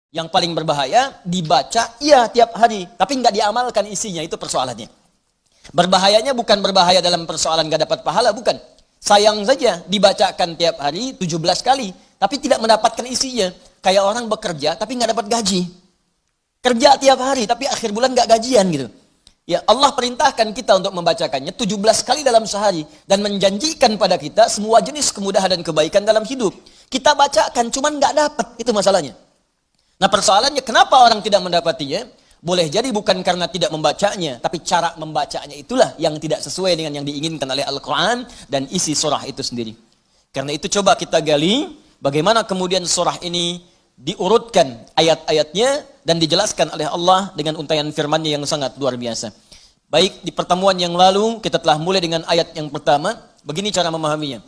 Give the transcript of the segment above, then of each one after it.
Yang paling berbahaya, dibaca, iya tiap hari, tapi nggak diamalkan isinya, itu persoalannya. Berbahayanya bukan berbahaya dalam persoalan nggak dapat pahala, bukan. Sayang saja, dibacakan tiap hari 17 kali, tapi tidak mendapatkan isinya. Kayak orang bekerja, tapi nggak dapat gaji. Kerja tiap hari, tapi akhir bulan nggak gajian gitu. Ya, Allah perintahkan kita untuk membacakannya 17 kali dalam sehari, dan menjanjikan pada kita semua jenis kemudahan dan kebaikan dalam hidup. Kita bacakan, cuman nggak dapat, itu masalahnya. Nah persoalannya kenapa orang tidak mendapatinya? Boleh jadi bukan karena tidak membacanya, tapi cara membacanya itulah yang tidak sesuai dengan yang diinginkan oleh Al-Quran dan isi surah itu sendiri. Karena itu coba kita gali bagaimana kemudian surah ini diurutkan ayat-ayatnya dan dijelaskan oleh Allah dengan untayan firman-Nya yang sangat luar biasa. Baik, di pertemuan yang lalu kita telah mulai dengan ayat yang pertama. Begini cara memahaminya.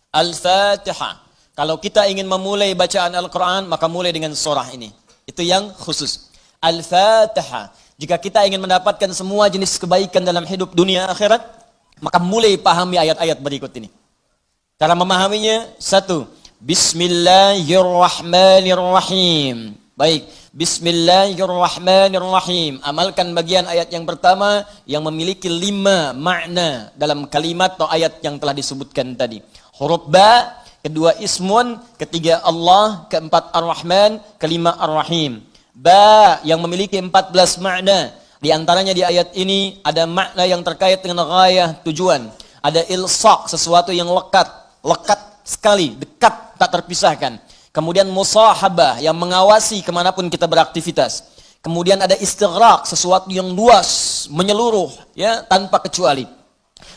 Al-Fatihah. Kalau kita ingin memulai bacaan Al-Quran, maka mulai dengan surah ini. Itu yang khusus. Al-Fatihah. Jika kita ingin mendapatkan semua jenis kebaikan dalam hidup dunia akhirat, maka mulai pahami ayat-ayat berikut ini. Cara memahaminya, 1. Bismillahirrahmanirrahim. Baik, Bismillahirrahmanirrahim. Amalkan bagian ayat yang pertama yang memiliki 5 makna dalam kalimat atau ayat yang telah disebutkan tadi. Huruf ba, kedua ismun, ketiga Allah, keempat ar-Rahman, kelima ar-Rahim. Ba yang memiliki 14 makna. Di antaranya di ayat ini ada makna yang terkait dengan ghayah, tujuan. Ada ilsaq, sesuatu yang lekat sekali, dekat, tak terpisahkan. Kemudian musahabah yang mengawasi kemanapun kita beraktivitas. Kemudian ada istighraq, sesuatu yang luas, menyeluruh, ya, tanpa kecuali.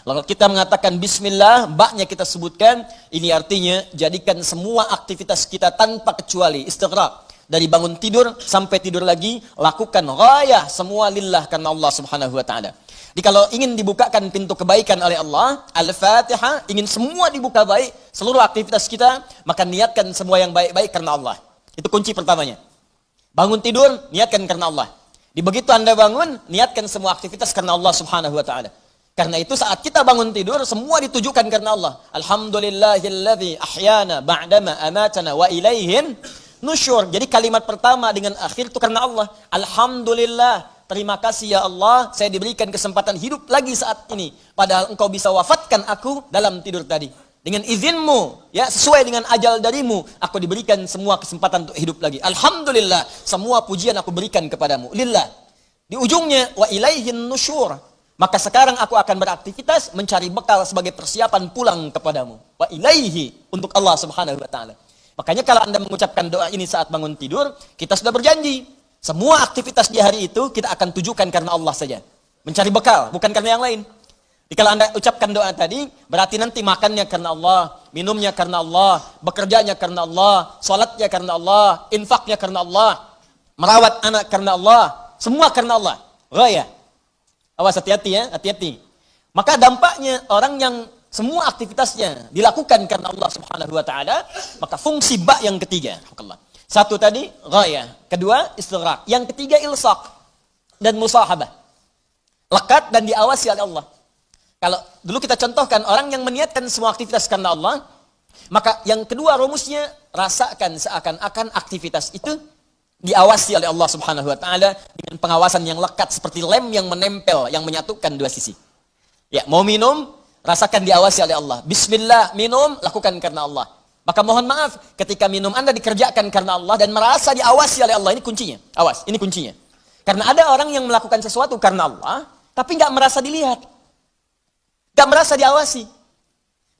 Lalu kita mengatakan bismillah, baknya kita sebutkan, ini artinya jadikan semua aktivitas kita tanpa kecuali, istighraq. Dari bangun tidur sampai tidur lagi, lakukan ghayah semua lillah karena Allah Subhanahu wa taala. Jadi kalau ingin dibukakan pintu kebaikan oleh Allah, Al-Fatihah, ingin semua dibuka baik, seluruh aktivitas kita, maka niatkan semua yang baik-baik karena Allah. Itu kunci pertamanya. Bangun tidur, niatkan karena Allah. Di begitu Anda bangun, niatkan semua aktivitas karena Allah Subhanahu wa taala. Karena itu saat kita bangun tidur, semua ditujukan karena Allah. Alhamdulillahilladzi ahyana ba'dama amatana wa ilaihin nusyur. Jadi kalimat pertama dengan akhir itu karena Allah. Alhamdulillah, terima kasih ya Allah, saya diberikan kesempatan hidup lagi saat ini. Padahal engkau bisa wafatkan aku dalam tidur tadi. Dengan izinmu, ya, sesuai dengan ajal darimu, aku diberikan semua kesempatan untuk hidup lagi. Alhamdulillah, semua pujian aku berikan kepadamu. Lillah. Di ujungnya, wa ilaihin nusyur. Maka sekarang aku akan beraktivitas mencari bekal sebagai persiapan pulang kepadamu. Wa ilaihi, untuk Allah Subhanahu wa taala. Makanya kalau Anda mengucapkan doa ini saat bangun tidur, kita sudah berjanji. Semua aktivitas di hari itu kita akan tujukan karena Allah saja. Mencari bekal, bukan karena yang lain. Jadi kalau Anda ucapkan doa tadi, berarti nanti makannya karena Allah, minumnya karena Allah, bekerjanya karena Allah, salatnya karena Allah, infaknya karena Allah, merawat anak karena Allah, semua karena Allah. Ghayah. Awas, hati-hati ya, hati-hati. Maka dampaknya orang yang semua aktivitasnya dilakukan karena Allah Subhanahu wa taala, maka fungsi ba yang ketiga. Satu tadi ghayah, kedua istighraq, yang ketiga ilsaq dan musahabah. Lekat dan diawasi oleh Allah. Kalau dulu kita contohkan orang yang meniatkan semua aktivitas karena Allah, maka yang kedua rumusnya rasakan seakan-akan aktivitas itu diawasi oleh Allah Subhanahu wa taala dengan pengawasan yang lekat seperti lem yang menempel, yang menyatukan dua sisi. Ya, mau minum, rasakan diawasi oleh Allah. Bismillah, minum, lakukan karena Allah. Maka mohon maaf, ketika minum Anda dikerjakan karena Allah dan merasa diawasi oleh Allah, ini kuncinya. Awas, ini kuncinya. Karena ada orang yang melakukan sesuatu karena Allah, tapi nggak merasa dilihat. Nggak merasa diawasi.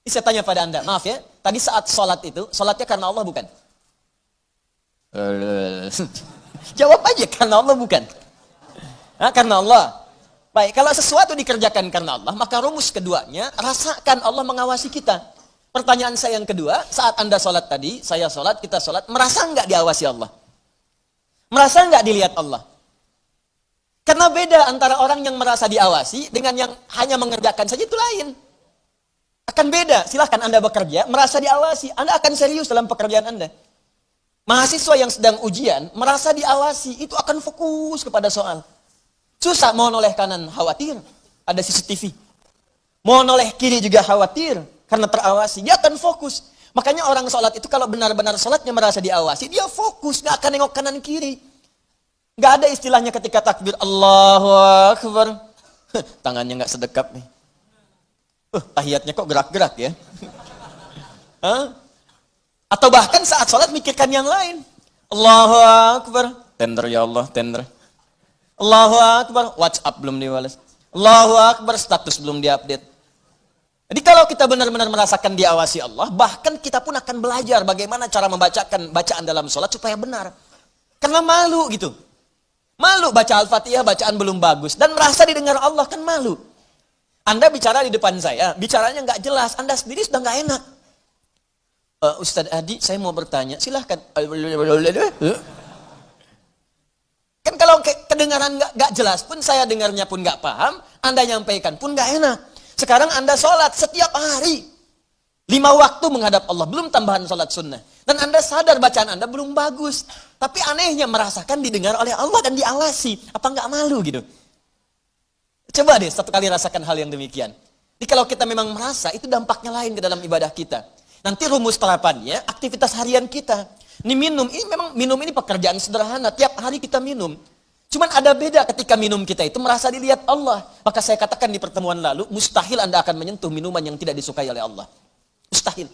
Ini saya tanya pada Anda, maaf ya, tadi saat sholat itu, sholatnya karena Allah bukan? Jawab aja, karena Allah bukan? Karena Allah. Baik, kalau sesuatu dikerjakan karena Allah, maka rumus keduanya, rasakan Allah mengawasi kita. Pertanyaan saya yang kedua, saat Anda sholat tadi, saya sholat, kita sholat, merasa nggak diawasi Allah? Merasa nggak dilihat Allah? Karena beda antara orang yang merasa diawasi dengan yang hanya mengerjakan saja, itu lain. Akan beda, silahkan Anda bekerja, merasa diawasi, Anda akan serius dalam pekerjaan Anda. Mahasiswa yang sedang ujian, merasa diawasi, itu akan fokus kepada soal. Susah, mau noleh kanan, khawatir, ada CCTV. Mau noleh kiri juga khawatir, karena terawasi, dia akan fokus. Makanya orang sholat itu kalau benar-benar sholatnya merasa diawasi, dia fokus, nggak akan nengok kanan kiri. Nggak ada istilahnya ketika takbir Allahu Akbar, tangannya nggak sedekap nih. Tahiyatnya kok gerak-gerak ya? Hah? Atau bahkan saat sholat mikirkan yang lain. Allahu Akbar, tender ya Allah, tender. Allahu Akbar, WhatsApp belum dibalas. Allahu Akbar, status belum diupdate. Jadi kalau kita benar-benar merasakan diawasi Allah, bahkan kita pun akan belajar bagaimana cara membacakan bacaan dalam sholat supaya benar. Karena malu gitu. Malu baca Al-Fatihah, bacaan belum bagus. Dan merasa didengar Allah, kan malu. Anda bicara di depan saya, bicaranya nggak jelas, Anda sendiri sudah nggak enak. Ustadz Adi, saya mau bertanya, silahkan. Kan kalau kedengaran nggak jelas pun, saya dengarnya pun nggak paham, Anda nyampaikan pun nggak enak. Sekarang Anda sholat setiap hari. 5 waktu menghadap Allah, belum tambahan sholat sunnah. Dan Anda sadar bacaan Anda belum bagus. Tapi anehnya merasakan didengar oleh Allah dan diawasi. Apa nggak malu gitu? Coba deh satu kali rasakan hal yang demikian. Jadi kalau kita memang merasa, itu dampaknya lain ke dalam ibadah kita. Nanti rumus terapannya, aktivitas harian kita. Ini minum ini pekerjaan sederhana. Tiap hari kita minum. Cuman ada beda ketika minum kita itu merasa dilihat Allah. Maka saya katakan di pertemuan lalu, mustahil Anda akan menyentuh minuman yang tidak disukai oleh Allah. Mustahil.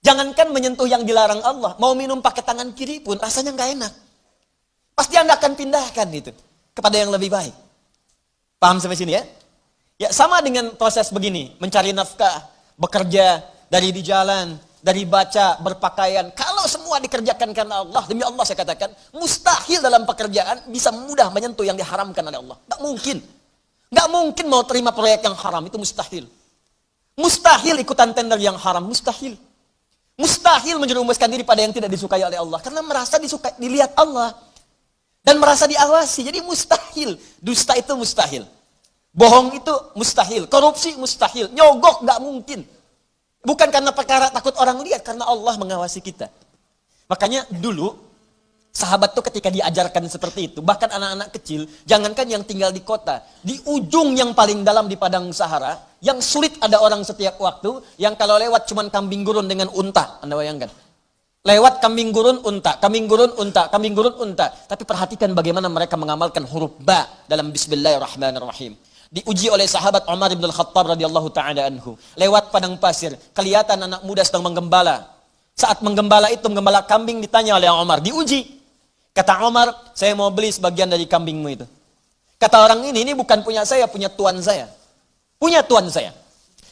Jangankan menyentuh yang dilarang Allah, mau minum pakai tangan kiri pun rasanya nggak enak. Pasti Anda akan pindahkan itu kepada yang lebih baik. Paham sampai sini ya? Ya sama dengan proses begini, mencari nafkah, bekerja, dari di jalan, dari baca, berpakaian. Kalau semua dikerjakan karena Allah, demi Allah saya katakan, mustahil dalam pekerjaan bisa mudah menyentuh yang diharamkan oleh Allah. Nggak mungkin. Nggak mungkin mau terima proyek yang haram, itu mustahil. Mustahil ikutan tender yang haram, mustahil. Mustahil menjerumuskan diri pada yang tidak disukai oleh Allah. Karena merasa dilihat Allah. Dan merasa diawasi, jadi mustahil. Dusta itu mustahil. Bohong itu mustahil. Korupsi mustahil. Nyogok nggak mungkin. Bukan karena perkara takut orang lihat, karena Allah mengawasi kita. Makanya dulu, sahabat tuh ketika diajarkan seperti itu, bahkan anak-anak kecil, jangankan yang tinggal di kota, di ujung yang paling dalam di padang Sahara, yang sulit ada orang setiap waktu, yang kalau lewat cuman kambing gurun dengan unta, Anda bayangkan. Lewat kambing gurun, unta, kambing gurun, unta, kambing gurun, unta. Tapi perhatikan bagaimana mereka mengamalkan huruf ba dalam Bismillahirrahmanirrahim. Diuji oleh sahabat Umar bin Al-Khattab radhiyallahu ta'ala anhu. Lewat padang pasir, kelihatan anak muda sedang menggembala. Saat menggembala itu, menggembala kambing, ditanya oleh Umar, diuji. Kata Umar, saya mau beli sebagian dari kambingmu itu. Kata orang ini bukan punya saya, punya tuan saya. Punya tuan saya.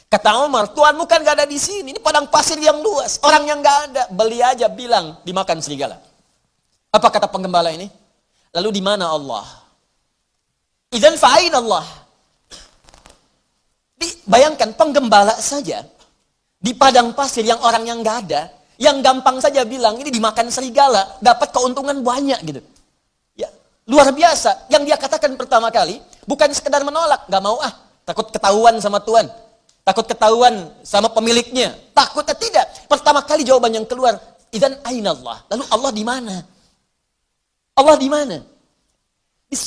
Kata Umar, tuanmu kan gak ada di sini, ini padang pasir yang luas. Orang yang gak ada, beli aja, bilang, dimakan serigala. Apa kata penggembala ini? Lalu di mana Allah? Idzan fa'ain Allah. Bayangkan penggembala saja di padang pasir yang orang yang nggak ada, yang gampang saja bilang ini dimakan serigala, dapat keuntungan banyak gitu. Ya, luar biasa. Yang dia katakan pertama kali bukan sekedar menolak, nggak mau takut ketahuan sama tuan, takut ketahuan sama pemiliknya, takutnya tidak. Pertama kali jawaban yang keluar, idzan ainallah. Lalu Allah di mana? Allah di mana?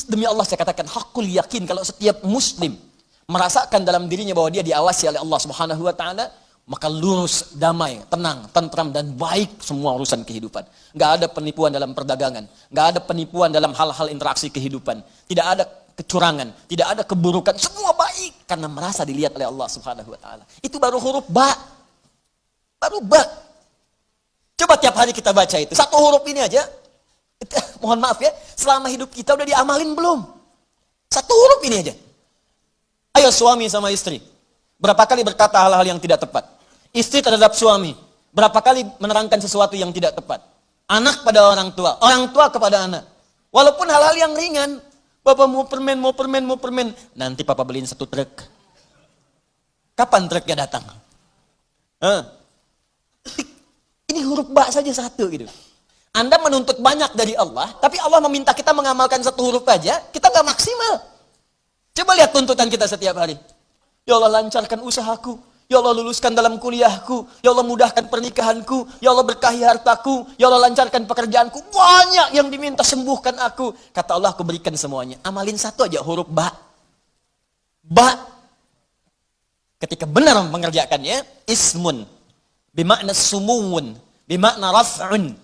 Demi Allah saya katakan hakul yakin kalau setiap muslim merasakan dalam dirinya bahwa dia diawasi oleh Allah Subhanahu wa taala, maka lurus, damai, tenang, tentram dan baik semua urusan kehidupan. Enggak ada penipuan dalam perdagangan, enggak ada penipuan dalam hal-hal interaksi kehidupan. Tidak ada kecurangan, tidak ada keburukan, semua baik karena merasa dilihat oleh Allah Subhanahu wa taala. Itu baru huruf ba. Baru ba. Coba tiap hari kita baca itu. Satu huruf ini aja. Mohon maaf ya, selama hidup kita udah diamalin belum? Satu huruf ini aja. Ayo suami sama istri, berapa kali berkata hal-hal yang tidak tepat? Istri terhadap suami, berapa kali menerangkan sesuatu yang tidak tepat? Anak pada orang tua kepada anak. Walaupun hal-hal yang ringan, Bapak mau permen, nanti Papa beliin 1 truk. Kapan truknya datang? Ini huruf ba saja satu gitu. Anda menuntut banyak dari Allah, tapi Allah meminta kita mengamalkan 1 huruf aja, kita nggak maksimal. Coba lihat tuntutan kita setiap hari. Ya Allah lancarkan usahaku. Ya Allah luluskan dalam kuliahku. Ya Allah mudahkan pernikahanku. Ya Allah berkahi hartaku. Ya Allah lancarkan pekerjaanku. Banyak yang diminta, sembuhkan aku. Kata Allah, aku berikan semuanya. Amalin 1 aja huruf ba. Ba. Ketika benar mengerjakannya, ismun. Bimakna sumuun, bimakna raf'un.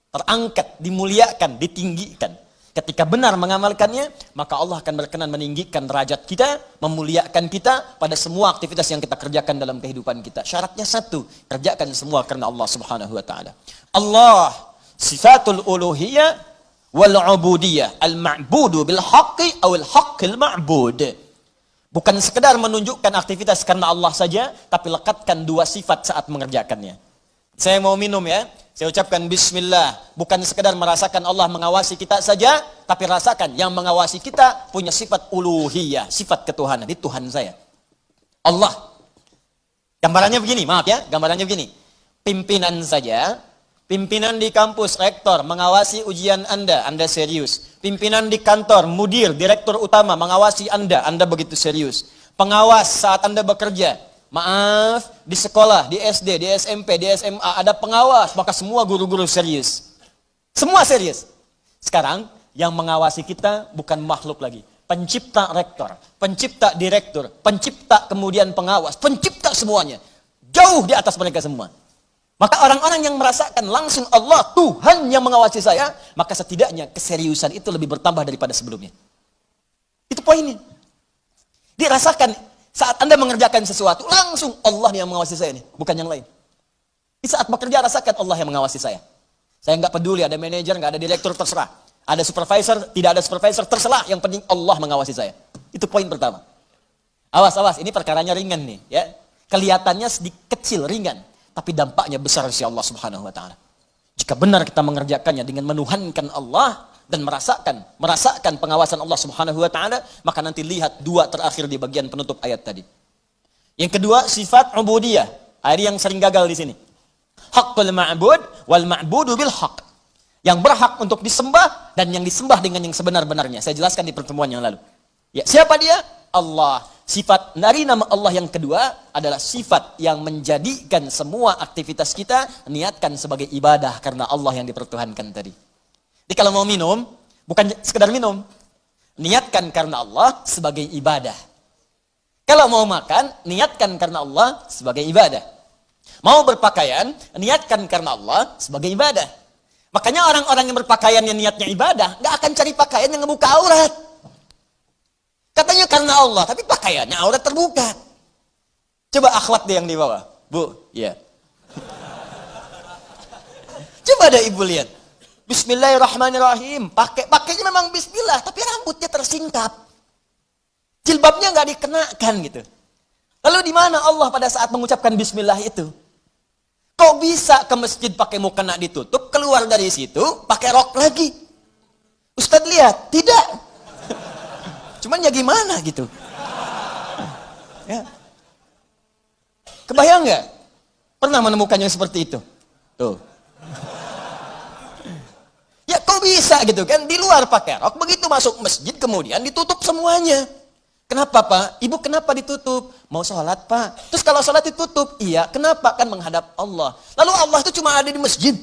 Terangkat, dimuliakan, ditinggikan. Ketika benar mengamalkannya, maka Allah akan berkenan meninggikan derajat kita, memuliakan kita pada semua aktivitas yang kita kerjakan dalam kehidupan kita. Syaratnya satu, kerjakan semua karena Allah Subhanahu wa taala. Allah sifatul uluhiyah wal ubudiyah, al-ma'budu bil haqqi aw al haqqil ma'bud. Bukan sekedar menunjukkan aktivitas karena Allah saja, tapi lekatkan dua sifat saat mengerjakannya. Saya mau minum ya, saya ucapkan bismillah. Bukan sekedar merasakan Allah mengawasi kita saja, tapi rasakan yang mengawasi kita punya sifat uluhiyah, sifat ketuhanan. Ini Tuhan saya. Allah. Gambarannya begini, maaf ya, gambarannya begini. Pimpinan saja, pimpinan di kampus, rektor, mengawasi ujian Anda serius. Pimpinan di kantor, mudir, direktur utama, mengawasi Anda begitu serius. Pengawas saat Anda bekerja, maaf, di sekolah, di SD, di SMP, di SMA, ada pengawas, maka semua guru-guru serius. Semua serius. Sekarang, yang mengawasi kita bukan makhluk lagi. Pencipta rektor, pencipta direktur, pencipta kemudian pengawas, pencipta semuanya. Jauh di atas mereka semua. Maka orang-orang yang merasakan langsung Allah, Tuhan yang mengawasi saya, maka setidaknya keseriusan itu lebih bertambah daripada sebelumnya. Itu poinnya. Dirasakan saat Anda mengerjakan sesuatu, langsung Allah yang mengawasi saya ini, bukan yang lain. Di saat bekerja, rasakan Allah yang mengawasi saya. Saya nggak peduli, ada manajer, nggak ada direktur, terserah. Ada supervisor, tidak ada supervisor, terserah. Yang penting Allah mengawasi saya. Itu poin pertama. Awas, ini perkaranya ringan nih. Ya. Kelihatannya sedikit kecil, ringan. Tapi dampaknya besar si Allah Subhanahu wa taala. Jika benar kita mengerjakannya dengan menuhankan Allah dan merasakan pengawasan Allah Subhanahu wa taala, maka nanti lihat dua terakhir di bagian penutup ayat tadi. Yang kedua, sifat ubudiyah. Ini yang sering gagal di sini. Haqqul ma'bud wal ma'budu bil haqq. Yang berhak untuk disembah dan yang disembah dengan yang sebenar-benarnya. Saya jelaskan di pertemuan yang lalu. Ya, siapa dia? Allah. Sifat dari nama Allah yang kedua adalah sifat yang menjadikan semua aktivitas kita niatkan sebagai ibadah karena Allah yang dipertuhankan tadi. Jadi kalau mau minum, bukan sekedar minum. Niatkan karena Allah sebagai ibadah. Kalau mau makan, niatkan karena Allah sebagai ibadah. Mau berpakaian, niatkan karena Allah sebagai ibadah. Makanya orang-orang yang berpakaian yang niatnya ibadah, gak akan cari pakaian yang ngebuka aurat. Katanya karena Allah, tapi pakaiannya aurat terbuka. Coba akhlak dia yang di bawah. Bu, ya. Coba ada ibu lihat. Bismillahirrahmanirrahim. Pakainya memang bismillah, tapi rambutnya tersingkap. Jilbabnya nggak dikenakan gitu. Lalu di mana Allah pada saat mengucapkan bismillah itu? Kok bisa ke masjid pakai mukena ditutup, keluar dari situ pakai rok lagi? Ustadz lihat, tidak. Cuman ya gimana gitu. Ya. Kebayang nggak? Pernah menemukan yang seperti itu? Tuh. Ya kok bisa gitu kan? Di luar pakai rok, begitu masuk masjid kemudian ditutup semuanya. Kenapa Pak? Ibu kenapa ditutup? Mau sholat Pak? Terus kalau sholat ditutup? Iya, kenapa? Kan menghadap Allah. Lalu Allah itu cuma ada di masjid.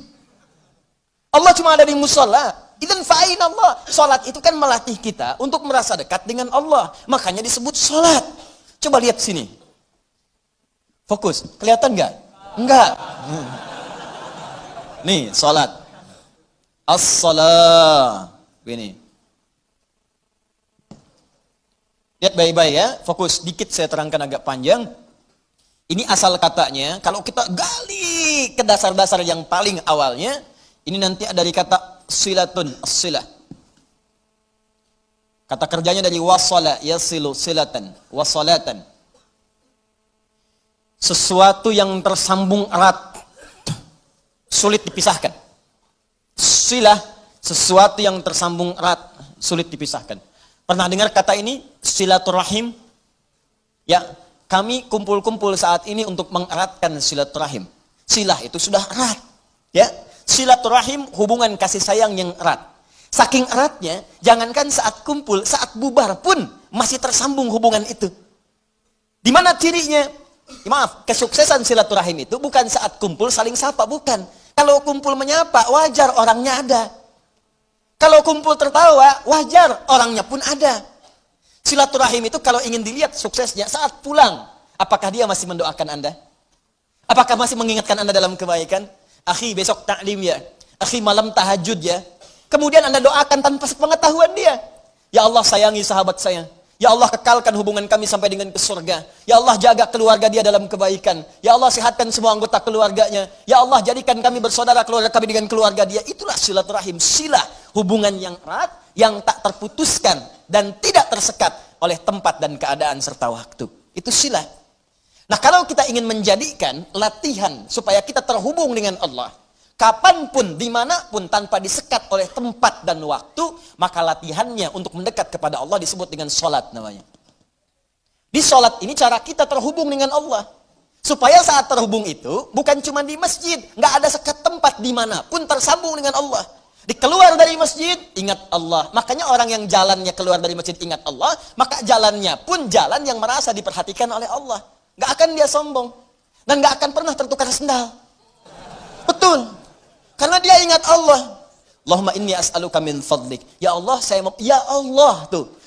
Allah cuma ada di musola. Idzan fa'in Allah. Sholat itu kan melatih kita untuk merasa dekat dengan Allah. Makanya disebut sholat. Coba lihat sini. Fokus. Kelihatan nggak? Enggak. Nih, sholat. As-salah. Ini. Lihat baik-baik ya. Fokus. Dikit saya terangkan agak panjang. Ini asal katanya. Kalau kita gali ke dasar-dasar yang paling awalnya. Ini nanti ada dari kata silatun, as-silah. Kata kerjanya dari wasala, yasilu, silatan, wasalatan. Sesuatu yang tersambung erat, sulit dipisahkan. Silah, sesuatu yang tersambung erat, sulit dipisahkan. Pernah dengar kata ini? Silaturahim? Ya, kami kumpul-kumpul saat ini untuk mengeratkan silaturahim. Silah itu sudah erat. Ya. Silaturahim hubungan kasih sayang yang erat. Saking eratnya, jangankan saat kumpul, saat bubar pun masih tersambung hubungan itu. Di mana cirinya? Maaf, kesuksesan silaturahim itu bukan saat kumpul saling sapa, bukan. Kalau kumpul menyapa, wajar orangnya ada. Kalau kumpul tertawa, wajar orangnya pun ada. Silaturahim itu kalau ingin dilihat suksesnya saat pulang, apakah dia masih mendoakan Anda? Apakah masih mengingatkan Anda dalam kebaikan? Akhi, besok taklim ya. Akhi, malam tahajud ya. Kemudian Anda doakan tanpa sepengetahuan dia. Ya Allah, sayangi sahabat saya. Ya Allah, kekalkan hubungan kami sampai dengan ke surga. Ya Allah, jaga keluarga dia dalam kebaikan. Ya Allah, sehatkan semua anggota keluarganya. Ya Allah, jadikan kami bersaudara keluarga kami dengan keluarga dia. Itulah silaturahim, silah, hubungan yang erat, yang tak terputuskan dan tidak tersekat oleh tempat dan keadaan serta waktu. Itu silah. Nah, kalau kita ingin menjadikan latihan supaya kita terhubung dengan Allah, kapanpun, dimanapun, tanpa disekat oleh tempat dan waktu, maka latihannya untuk mendekat kepada Allah disebut dengan sholat namanya. Di sholat ini cara kita terhubung dengan Allah. Supaya saat terhubung itu, bukan cuma di masjid, nggak ada sekat tempat dimanapun tersambung dengan Allah. Dikeluar dari masjid, ingat Allah. Makanya orang yang jalannya keluar dari masjid ingat Allah, maka jalannya pun jalan yang merasa diperhatikan oleh Allah. Nggak akan dia sombong. Dan nggak akan pernah tertukar sendal. Betul. Karena dia ingat Allah. Allahumma inni as'aluka min fadlik. Ya Allah,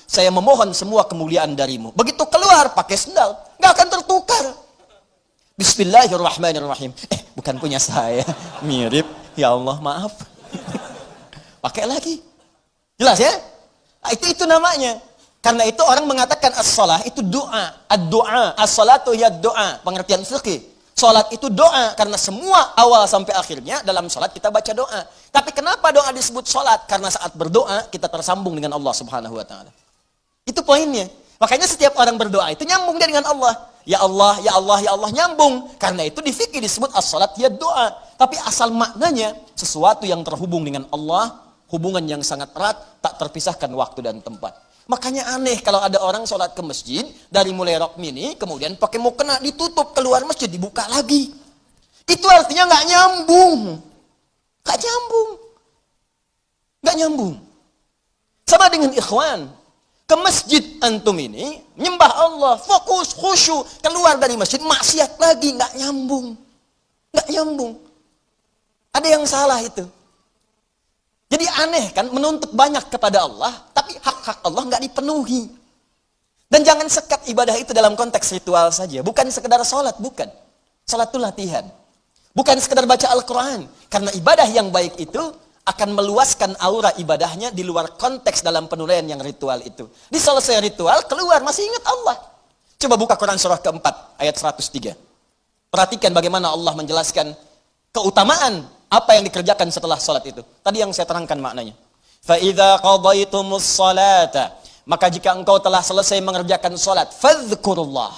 saya memohon semua kemuliaan darimu. Begitu keluar, pakai sendal. Nggak akan tertukar. Bismillahirrahmanirrahim. Bukan punya saya. Mirip. Ya Allah, maaf. Pakai lagi. Jelas ya? Nah, itu namanya. Karena itu orang mengatakan as-salah itu doa. Ad-doa. As-salatu ya doa. Pengertian fikih. Salat itu doa. Karena semua awal sampai akhirnya dalam salat kita baca doa. Tapi kenapa doa disebut salat? Karena saat berdoa kita tersambung dengan Allah subhanahu wa ta'ala. Itu poinnya. Makanya setiap orang berdoa itu nyambung dia dengan Allah. Ya Allah, ya Allah, ya Allah, nyambung. Karena itu di fikih disebut as-salat ya doa. Tapi asal maknanya sesuatu yang terhubung dengan Allah, hubungan yang sangat erat, tak terpisahkan waktu dan tempat. Makanya aneh kalau ada orang sholat ke masjid, dari mulai rok mini, kemudian pakai mukena ditutup, keluar masjid, dibuka lagi. Itu artinya nggak nyambung. Nggak nyambung. Nggak nyambung. Sama dengan ikhwan. Ke masjid antum ini, menyembah Allah, fokus, khusyuk, keluar dari masjid, maksiat lagi, nggak nyambung. Nggak nyambung. Ada yang salah itu. Jadi aneh kan, menuntut banyak kepada Allah, tapi hak-hak Allah nggak dipenuhi. Dan jangan sekat ibadah itu dalam konteks ritual saja. Bukan sekedar sholat, bukan. Sholat itu latihan. Bukan sekedar baca Al-Quran. Karena ibadah yang baik itu akan meluaskan aura ibadahnya di luar konteks dalam penilaian yang ritual itu. Di selesai ritual, keluar, masih ingat Allah. Coba buka Quran surah keempat, ayat 103. Perhatikan bagaimana Allah menjelaskan keutamaan apa yang dikerjakan setelah salat itu. Tadi yang saya terangkan maknanya. فَإِذَا قَضَيْتُمُ الصَّلَاةَ Maka jika engkau telah selesai mengerjakan salat, فَذْكُرُوا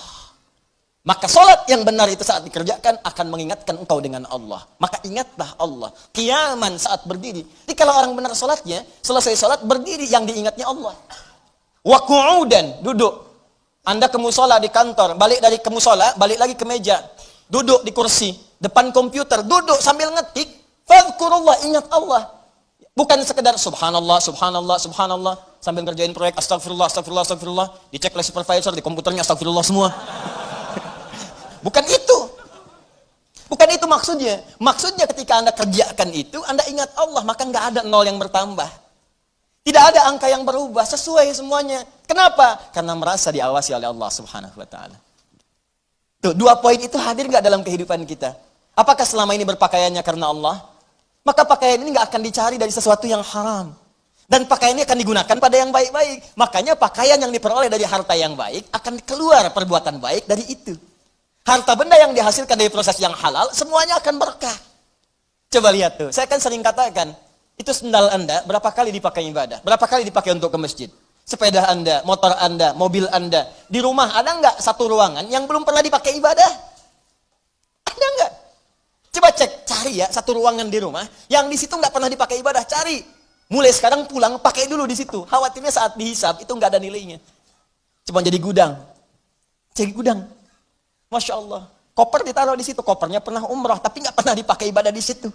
Maka salat yang benar itu saat dikerjakan akan mengingatkan engkau dengan Allah. Maka ingatlah Allah. Qiyaman saat berdiri. Jadi kalau orang benar salatnya, selesai salat berdiri yang diingatnya Allah. Wa qu'udan, duduk. Anda ke musola di kantor, balik dari ke musola, balik lagi ke meja. Duduk di kursi, depan komputer, duduk sambil ngetik. Fadhkurullah, ingat Allah. Bukan sekedar subhanallah, subhanallah, subhanallah. Sambil ngerjain proyek, astagfirullah, astagfirullah, astagfirullah. Dicek oleh supervisor, di komputernya astagfirullah semua. Bukan itu. Bukan itu maksudnya. Maksudnya ketika Anda kerjakan itu, Anda ingat Allah, maka nggak ada nol yang bertambah. Tidak ada angka yang berubah, sesuai semuanya. Kenapa? Karena merasa diawasi oleh Allah subhanahu wa ta'ala. Tuh, dua poin itu hadir nggak dalam kehidupan kita? Apakah selama ini berpakaiannya karena Allah? Maka pakaian ini nggak akan dicari dari sesuatu yang haram. Dan pakaian ini akan digunakan pada yang baik-baik. Makanya pakaian yang diperoleh dari harta yang baik, akan keluar perbuatan baik dari itu. Harta benda yang dihasilkan dari proses yang halal, semuanya akan berkah. Coba lihat tuh, saya kan sering katakan, itu sendal Anda, berapa kali dipakai ibadah? Berapa kali dipakai untuk ke masjid? Sepeda Anda, motor Anda, mobil Anda. Di rumah ada nggak satu ruangan yang belum pernah dipakai ibadah? Ada nggak? Coba cek, cari ya satu ruangan di rumah yang di situ nggak pernah dipakai ibadah, cari. Mulai sekarang pulang pakai dulu di situ. Khawatirnya saat dihisab itu nggak ada nilainya. Cuma jadi gudang. Jadi gudang. Masya Allah. Koper ditaruh di situ, kopernya pernah umrah tapi nggak pernah dipakai ibadah di situ.